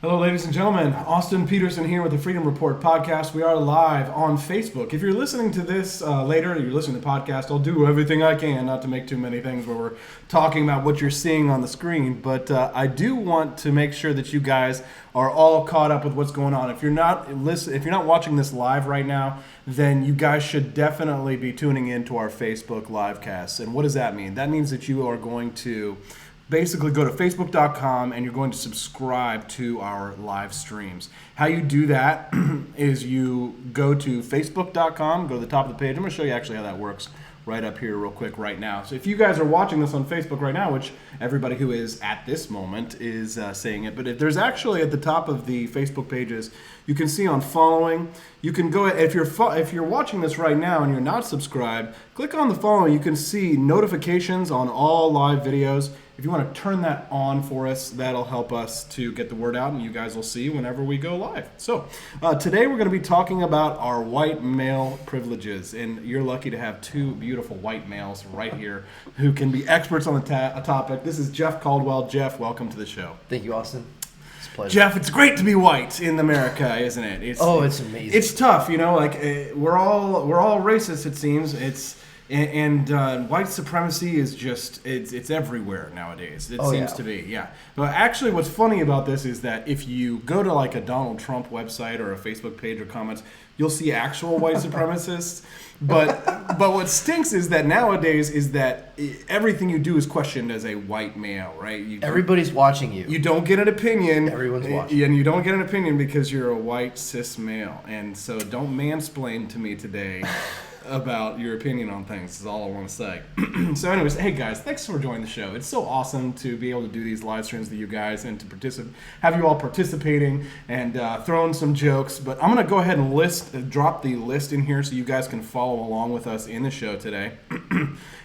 Hello, ladies and gentlemen. Austin Petersen here with the Freedom Report podcast. We are live on Facebook. If you're listening to this later, you're listening to the podcast, I'll do everything I can not to make too many things where we're talking about what you're seeing on the screen. But I do want to make sure that you guys are all caught up with what's going on. If you're not watching this live right now, then you guys should definitely be tuning in to our Facebook live casts. And what does that mean? That means that you are going to basically go to facebook.com and you're going to subscribe to our live streams. How you do that is you go to facebook.com, go to the top of the page. I'm going to show you actually how that works right up here real quick right now. So if you guys are watching this on Facebook right now, which everybody who is at this moment is saying it, but if there's actually at the top of the Facebook pages, you can see on following. You can go, if you're watching this right now and you're not subscribed, click on the following. You can see notifications on all live videos. If you want to turn that on for us, that'll help us to get the word out, and you guys will see whenever we go live. So today we're going to be talking about our white male privileges, and you're lucky to have two beautiful white males right here who can be experts on the topic. This is Jeff Caldwell. Jeff, welcome to the show. Thank you, Austin. It's a pleasure. Jeff, it's great to be white in America, isn't it? It's amazing. It's tough, we're all racist, it seems. And white supremacy is just, it's everywhere nowadays. It seems to be, yeah. But actually what's funny about this is that if you go to like a Donald Trump website or a Facebook page or comments, you'll see actual white supremacists. But what stinks is that nowadays is that everything you do is questioned as a white male, right? Everybody's watching you. You don't get an opinion. Everyone's watching. And you don't get an opinion because you're a white cis male. And so don't mansplain to me today about your opinion on things is all I want to say. So anyways, hey guys, thanks for joining the show. It's so awesome to be able to do these live streams with you guys and to have you all participating and throwing some jokes. But I'm going to go ahead and drop the list in here so you guys can follow along with us in the show today.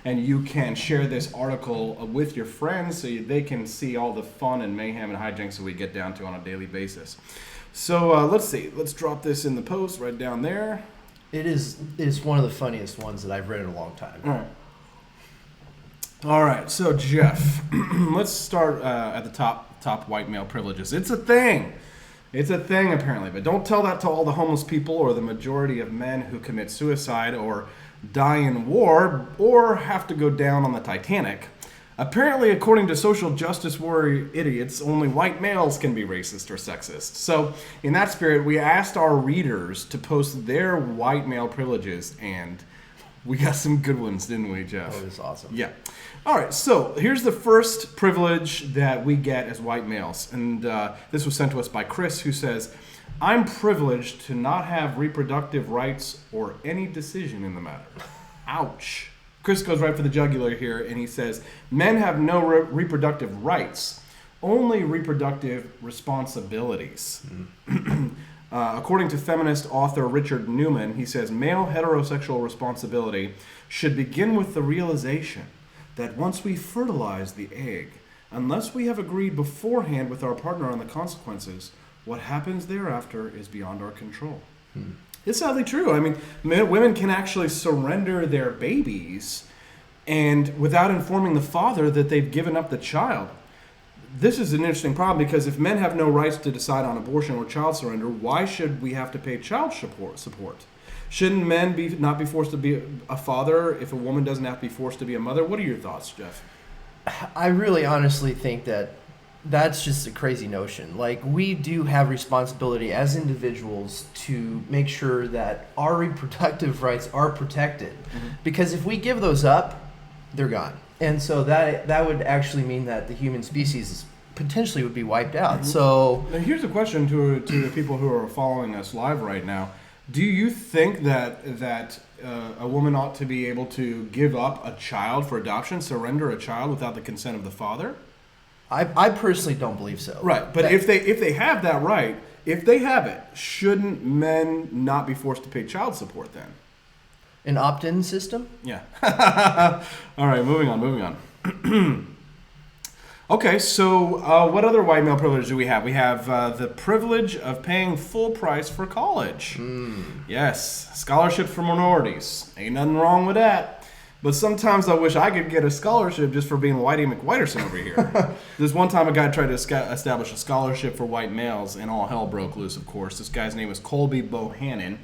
And you can share this article with your friends so they can see all the fun and mayhem and hijinks that we get down to on a daily basis. So let's see. Let's drop this in the post right down there. It is one of the funniest ones that I've read in a long time. All right. So Jeff, let's start at the top white male privileges. It's a thing. It's a thing apparently, but don't tell that to all the homeless people or the majority of men who commit suicide or die in war or have to go down on the Titanic. Apparently, according to social justice warrior idiots, only white males can be racist or sexist. So, in that spirit, we asked our readers to post their white male privileges, and we got some good ones, didn't we, Jeff? Oh, it was awesome. Yeah. All right, so here's the first privilege that we get as white males, and this was sent to us by Chris, who says, "I'm privileged to not have reproductive rights or any decision in the matter." Ouch. Chris goes right for the jugular here, and he says, men have no reproductive rights, only reproductive responsibilities. According to feminist author Richard Newman, he says, male heterosexual responsibility should begin with the realization that once we fertilize the egg, unless we have agreed beforehand with our partner on the consequences, what happens thereafter is beyond our control. It's sadly true. I mean, women can actually surrender their babies and without informing the father that they've given up the child. This is an interesting problem because if men have no rights to decide on abortion or child surrender, why should we have to pay child support? Shouldn't men not be forced to be a father if a woman doesn't have to be forced to be a mother? What are your thoughts, Jeff? I really honestly think that's just a crazy notion. Like, we do have responsibility as individuals to make sure that our reproductive rights are protected. Because if we give those up, they're gone. And so that would actually mean that the human species potentially would be wiped out. So now here's a question to the people who are following us live right now. Do you think that a woman ought to be able to give up a child for adoption, surrender a child without the consent of the father? I personally don't believe so. Right, but if they have that right, if they have it, shouldn't men not be forced to pay child support then? An opt-in system? Yeah. All right, moving on. Okay, so what other white male privilege do we have? We have the privilege of paying full price for college. Yes, scholarships for minorities. Ain't nothing wrong with that. But sometimes I wish I could get a scholarship just for being Whitey McWhiterson over here. This one time a guy tried to establish a scholarship for white males, and all hell broke loose, of course. This guy's name is Colby Bohannon.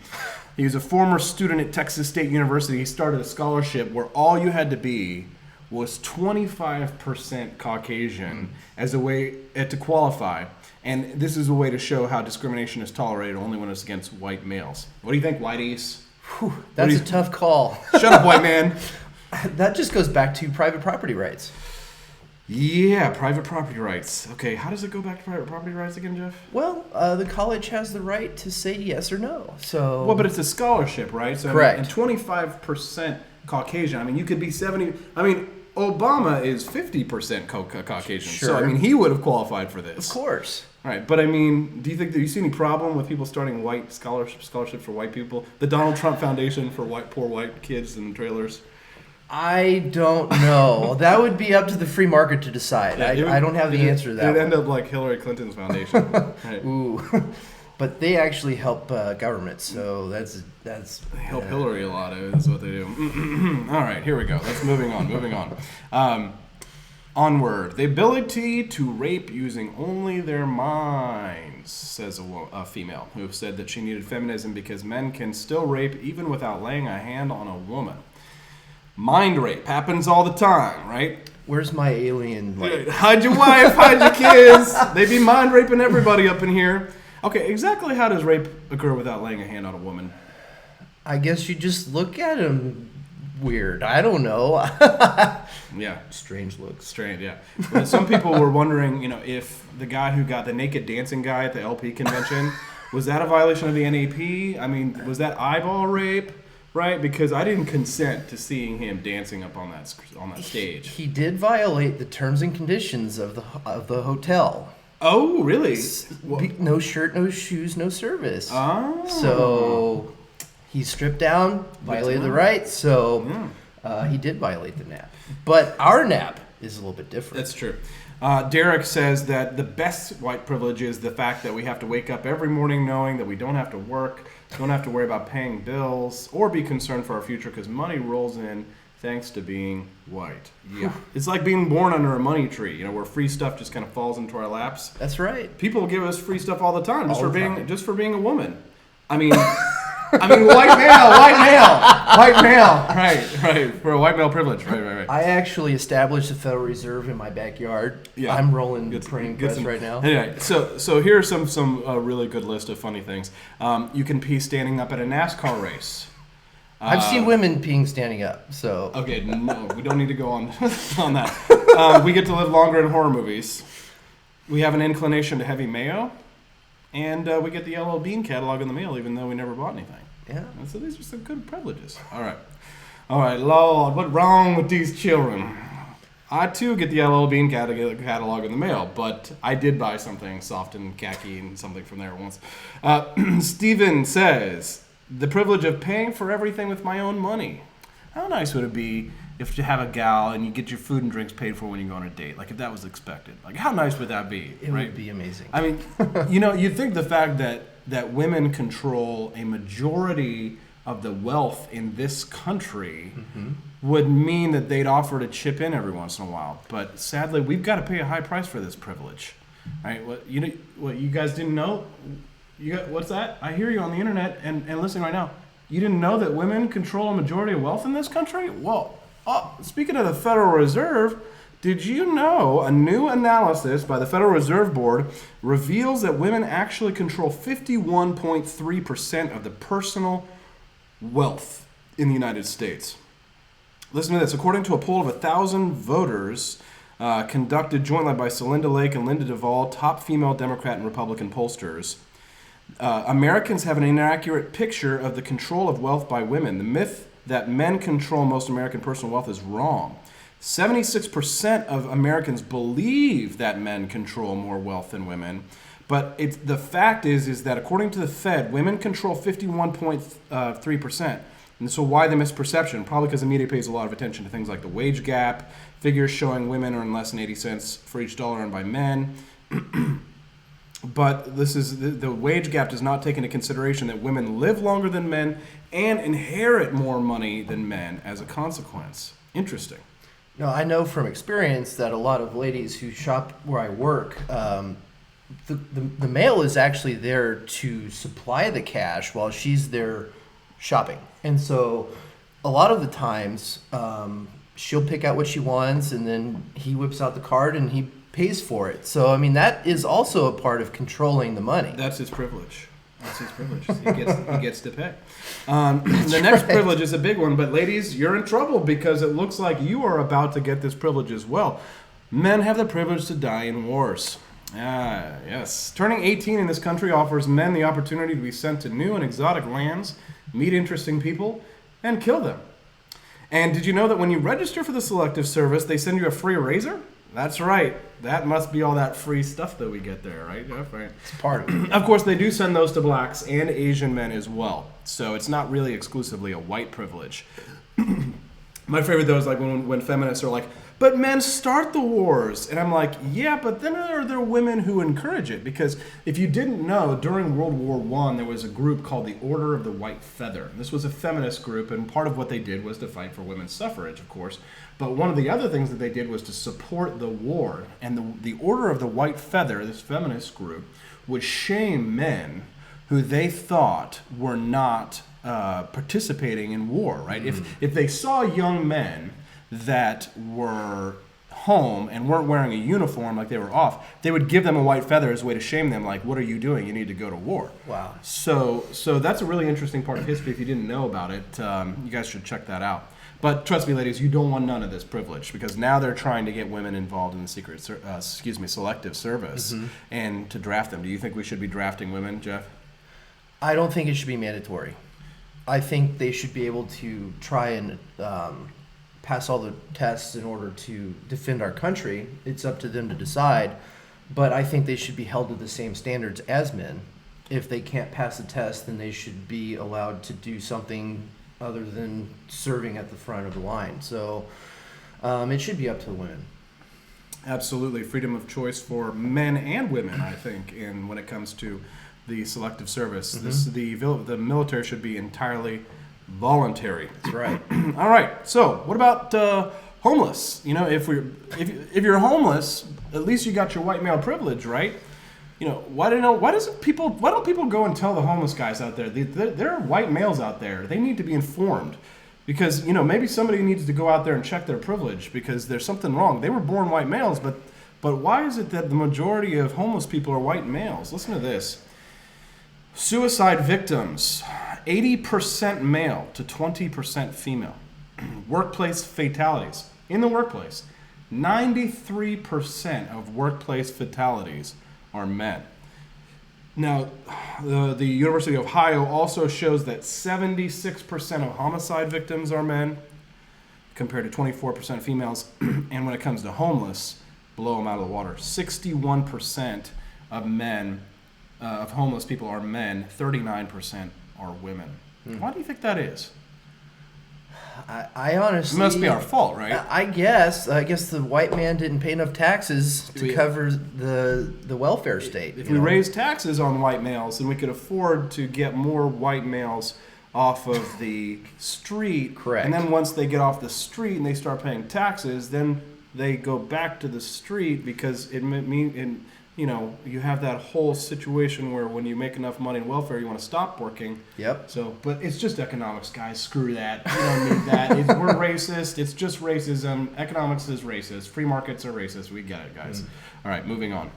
He was a former student at Texas State University. He started a scholarship where all you had to be was 25% Caucasian as a way to qualify. And this is a way to show how discrimination is tolerated only when it's against white males. What do you think, whiteys? Whew, that's a tough call. Shut up, white man. That just goes back to private property rights. Yeah, private property rights. Okay, how does it go back to private property rights again, Jeff? Well, the college has the right to say yes or no. So. Well, but it's a scholarship, right? So, correct. And 25% Caucasian. I mean, you could be 70. I mean, Obama is 50% Caucasian. Sure. So, I mean, he would have qualified for this. Of course. Right, but I mean, do you see any problem with people starting white scholarships for white people? The Donald Trump Foundation for poor white kids in trailers. I don't know. That would be up to the free market to decide. I don't have the answer to that. It'd end up like Hillary Clinton's foundation. Right. Ooh, but they actually help governments, so that's they help Hillary a lot. Is what they do. All right, here we go. Let's moving on. Onward. The ability to rape using only their minds, says a female who said that she needed feminism because men can still rape even without laying a hand on a woman. Mind rape happens all the time, right? Where's my alien? Hide your wife, hide your kids. They be mind raping everybody up in here. Okay, exactly how does rape occur without laying a hand on a woman? I guess you just look at him weird. I don't know. Yeah. Strange looks. Strange, yeah. But some people were wondering, if the guy who got the naked dancing guy at the LP convention, was that a violation of the NAP? I mean, was that eyeball rape? Right, because I didn't consent to seeing him dancing up on that stage. He did violate the terms and conditions of the hotel. Oh, really? No shirt, no shoes, no service. Oh. So he stripped down, violated the rights. So he did violate the NAP. But our NAP is a little bit different. That's true. Derek says that the best white privilege is the fact that we have to wake up every morning knowing that we don't have to work, don't have to worry about paying bills, or be concerned for our future because money rolls in thanks to being white. Yeah. It's like being born under a money tree, where free stuff just kind of falls into our laps. That's right. People give us free stuff all the time just for being a woman. I mean, white male. Right. For a white male privilege. Right. I actually established the Federal Reserve in my backyard. Yeah. I'm rolling printing press right now. Anyway, so here's some really good list of funny things. You can pee standing up at a NASCAR race. I've seen women peeing standing up. So okay, no, we don't need to go on that. We get to live longer in horror movies. We have an inclination to heavy mayo. And we get the Yellow Bean catalog in the mail, even though we never bought anything. Yeah. And so these are some good privileges. All right, Lord, what's wrong with these children? I, too, get the Yellow Bean catalog in the mail, but I did buy something soft and khaki and something from there once. Steven says, the privilege of paying for everything with my own money. How nice would it be if you have a gal and you get your food and drinks paid for when you go on a date? Like, if that was expected. Like, how nice would that be? It would be amazing. I mean, you'd think the fact that women control a majority of the wealth in this country would mean that they'd offer to chip in every once in a while. But sadly, we've got to pay a high price for this privilege. Right? What you guys didn't know? What's that? I hear you on the internet and listening right now. You didn't know that women control a majority of wealth in this country? Well, speaking of the Federal Reserve, did you know a new analysis by the Federal Reserve Board reveals that women actually control 51.3% of the personal wealth in the United States? Listen to this. According to a poll of 1,000 voters conducted jointly by Celinda Lake and Linda Duvall, top female Democrat and Republican pollsters, Americans have an inaccurate picture of the control of wealth by women. The myth that men control most American personal wealth is wrong. 76% of Americans believe that men control more wealth than women, but the fact is that according to the Fed, women control 51.3%. And so why the misperception? Probably because the media pays a lot of attention to things like the wage gap, figures showing women earn less than 80 cents for each dollar earned by men. But this is the wage gap does not take into consideration that women live longer than men and inherit more money than men as a consequence. Interesting. No, I know from experience that a lot of ladies who shop where I work, the male is actually there to supply the cash while she's there shopping. And so a lot of the times she'll pick out what she wants and then he whips out the card and he pays for it. So, I mean, that is also a part of controlling the money. That's his privilege. That's his privilege. He gets to pay. The next privilege is a big one, but ladies, you're in trouble because it looks like you are about to get this privilege as well. Men have the privilege to die in wars. Ah, yes. Turning 18 in this country offers men the opportunity to be sent to new and exotic lands, meet interesting people, and kill them. And did you know that when you register for the Selective Service, they send you a free razor? That's right. That must be all that free stuff that we get there, right? Yeah, right. It's part of it. Of course, they do send those to blacks and Asian men as well. So it's not really exclusively a white privilege. My favorite, though, is like when feminists are like, but men start the wars. And I'm like, yeah, but then are there women who encourage it? Because if you didn't know, during World War I, there was a group called the Order of the White Feather. This was a feminist group, and part of what they did was to fight for women's suffrage, of course. But one of the other things that they did was to support the war. And the Order of the White Feather, this feminist group, would shame men who they thought were not participating in war, right? If they saw young men that were home and weren't wearing a uniform, like they were off, they would give them a white feather as a way to shame them, like, what are you doing? You need to go to war. Wow. So that's a really interesting part of history. If you didn't know about it, you guys should check that out. But trust me, ladies, you don't want none of this privilege because now they're trying to get women involved in the Selective Service and to draft them. Do you think we should be drafting women, Jeff? I don't think it should be mandatory. I think they should be able to try and pass all the tests in order to defend our country. It's up to them to decide. But I think they should be held to the same standards as men. If they can't pass the test, then they should be allowed to do something other than serving at the front of the line. So it should be up to the women. Absolutely. Freedom of choice for men and women, I think, when it comes to the Selective Service. The military should be entirely voluntary. That's right. All right. So what about homeless? You know, if you're homeless, at least you got your white male privilege, right? You know, why don't people go and tell the homeless guys out there? There are white males out there. They need to be informed because, you know, maybe somebody needs to go out there and check their privilege because there's something wrong. They were born white males, but why is it that the majority of homeless people are white males? Listen to this. Suicide victims, 80% male to 20% female. Workplace fatalities. In the workplace, 93% of workplace fatalities are men. Now, the University of Ohio also shows that 76% of homicide victims are men compared to 24% females. And when it comes to homeless, blow them out of the water. 61% of men, of homeless people are men, 39% are women. Why do you think that is? I honestly... It must be our fault, right? I guess the white man didn't pay enough taxes to cover the welfare state. If we raised taxes on white males, then we could afford to get more white males off of the street. Correct. And then once they get off the street and they start paying taxes, then they go back to the street because you know, you have that whole situation where when you make enough money in welfare, you want to stop working. Yep. So, but it's just economics, guys. Screw that. You don't need that. We're racist. It's just racism. Economics is racist. Free markets are racist. We get it, guys. All right, moving on.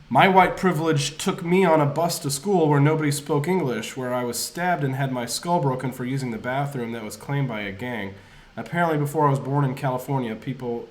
My white privilege took me on a bus to school where nobody spoke English, where I was stabbed and had my skull broken for using the bathroom that was claimed by a gang. Apparently, before I was born in California, people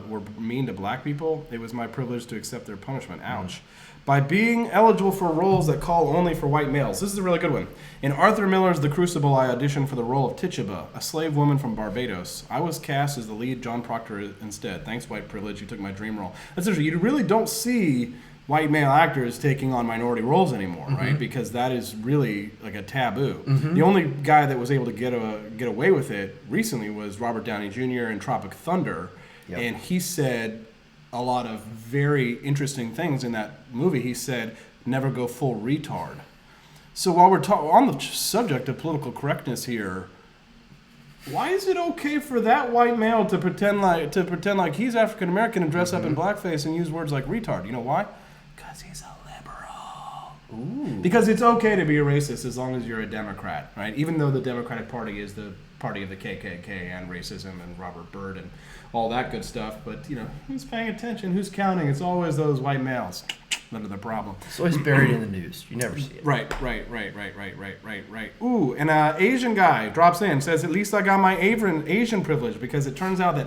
were mean to black people. It was my privilege to accept their punishment. Ouch. By being eligible for roles that call only for white males. This is a really good one. In Arthur Miller's The Crucible, I auditioned for the role of Tituba, a slave woman from Barbados. I was cast as the lead, John Proctor, instead. Thanks, white privilege. You took my dream role. That's interesting. You really don't see white male actors taking on minority roles anymore, right? Because that is really like a taboo. The only guy that was able to get away with it recently was Robert Downey Jr. in Tropic Thunder. Yep. And he said a lot of very interesting things in that movie. He said, never go full retard. So while we're on the subject of political correctness here, why is it okay for that white male to pretend like he's African American and dress up in blackface and use words like retard? You know why? Because he's a liberal. Ooh. Because it's okay to be a racist as long as you're a Democrat, right? Even though the Democratic Party is the party of the KKK and racism and Robert Byrd and all that good stuff. But, who's paying attention? Who's counting? It's always those white males. None of the problem. It's always buried in the news. You never see it. Right. Ooh, and an Asian guy drops in, says, at least I got my Asian privilege, because it turns out that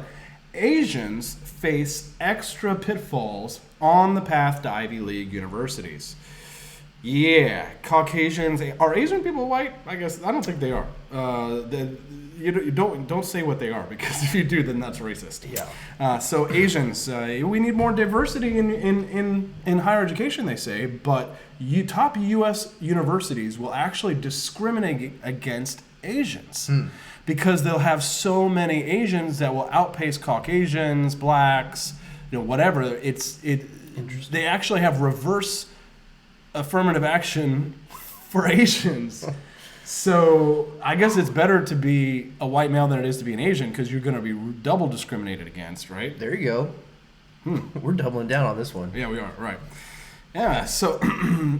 Asians face extra pitfalls on the path to Ivy League universities. Yeah, Caucasians. Are Asian people white? I guess I don't think they are. You don't say what they are, because if you do, then that's racist. Yeah. So Asians, we need more diversity in higher education, they say, but top U.S. universities will actually discriminate against Asians because they'll have so many Asians that will outpace Caucasians, blacks, whatever. They actually have reverse affirmative action for Asians. So I guess it's better to be a white male than it is to be an Asian, because you're going to be double discriminated against, right? There you go. We're doubling down on this one. Yeah, we are. Right. Yeah. So,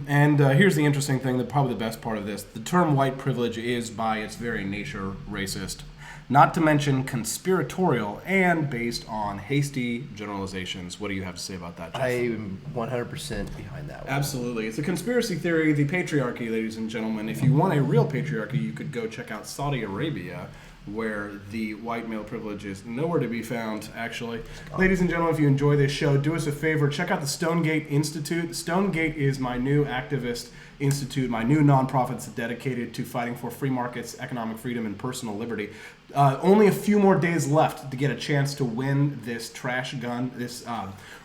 and here's the interesting thing, probably the best part of this. The term white privilege is by its very nature racist, not to mention conspiratorial and based on hasty generalizations. What do you have to say about that, Jeff? I am 100% behind that one. Absolutely. It's a conspiracy theory, the patriarchy, ladies and gentlemen. If you want a real patriarchy, you could go check out Saudi Arabia, where the white male privilege is nowhere to be found, actually. Ladies and gentlemen, if you enjoy this show, do us a favor, check out the Stonegate Institute. Stonegate is my new activist institute, my new nonprofit that's dedicated to fighting for free markets, economic freedom, and personal liberty. Only a few more days left to get a chance to win this trash gun, this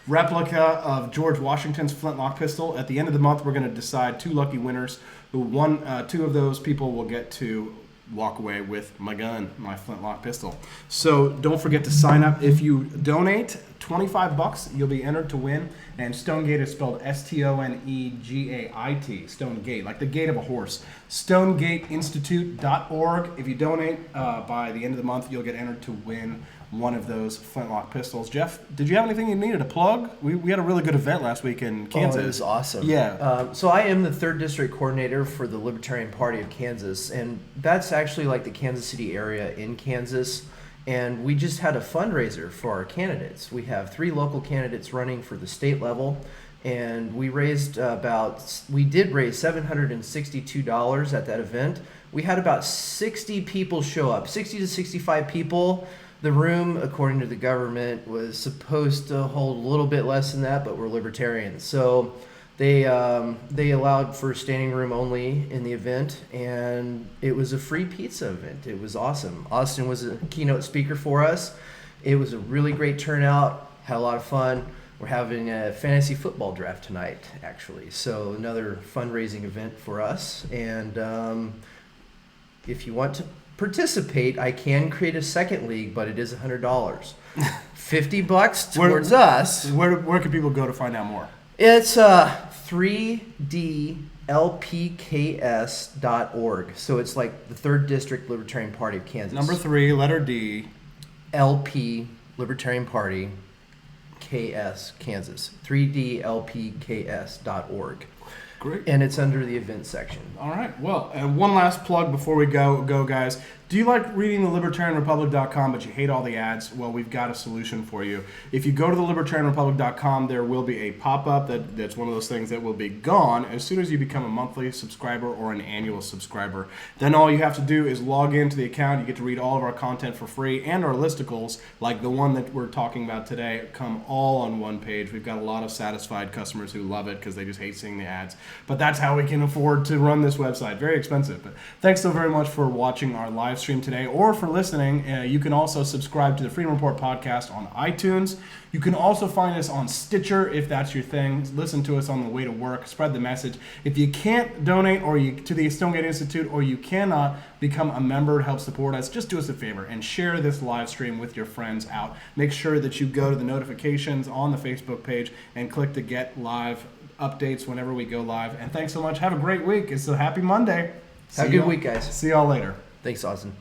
replica of George Washington's flintlock pistol. At the end of the month, we're going to decide 2 lucky winners. Two of those people will get to walk away with my gun, my flintlock pistol. So don't forget to sign up. If you donate $25, you'll be entered to win. And Stonegate is spelled Stonegait, Stonegate, like the gate of a horse. StonegateInstitute.org. If you donate by the end of the month, you'll get entered to win one of those flintlock pistols. Jeff, did you have anything you needed to plug? We had a really good event last week in Kansas. Oh, it was awesome. Yeah. So I am the 3rd District Coordinator for the Libertarian Party of Kansas, and that's actually like the Kansas City area in Kansas. And we just had a fundraiser for our candidates. We have 3 local candidates running for the state level, and we did raise $762 at that event. We had about 60 people show up, 60 to 65 people. The room, according to the government, was supposed to hold a little bit less than that, but we're libertarians. So they allowed for standing room only in the event, and it was a free pizza event. It was awesome. Austin was a keynote speaker for us. It was a really great turnout, had a lot of fun. We're having a fantasy football draft tonight, actually. So another fundraising event for us. And if you want to participate, I can create a second league, but it is $100. $50 towards us. Where can people go to find out more? It's 3dlpks.org. So it's like the 3rd District Libertarian Party of Kansas. Number 3, letter D. LP, Libertarian Party, KS, Kansas. 3dlpks.org. Great. And it's under the event section. All right. Well, and one last plug before we go, guys. Do you like reading the libertarianrepublic.com, but you hate all the ads? Well, we've got a solution for you. If you go to the libertarianrepublic.com, there will be a pop-up that's one of those things that will be gone as soon as you become a monthly subscriber or an annual subscriber. Then all you have to do is log into the account. You get to read all of our content for free, and our listicles, like the one that we're talking about today, come all on one page. We've got a lot of satisfied customers who love it because they just hate seeing the ads. But that's how we can afford to run this website. Very expensive. But thanks so very much for watching our live stream today or for listening. You can also subscribe to the Freedom Report podcast on iTunes. You can also find us on Stitcher if that's your thing. Listen to us on the way to work. Spread the message. If you can't donate to the Stonegate Institute, or you cannot become a member to help support us, just do us a favor and share this live stream with your friends out. Make sure that you go to the notifications on the Facebook page and click to get live updates whenever we go live. And thanks so much. Have a great week. It's a happy Monday. Have a good week, guys. See y'all later. Thanks, Austin.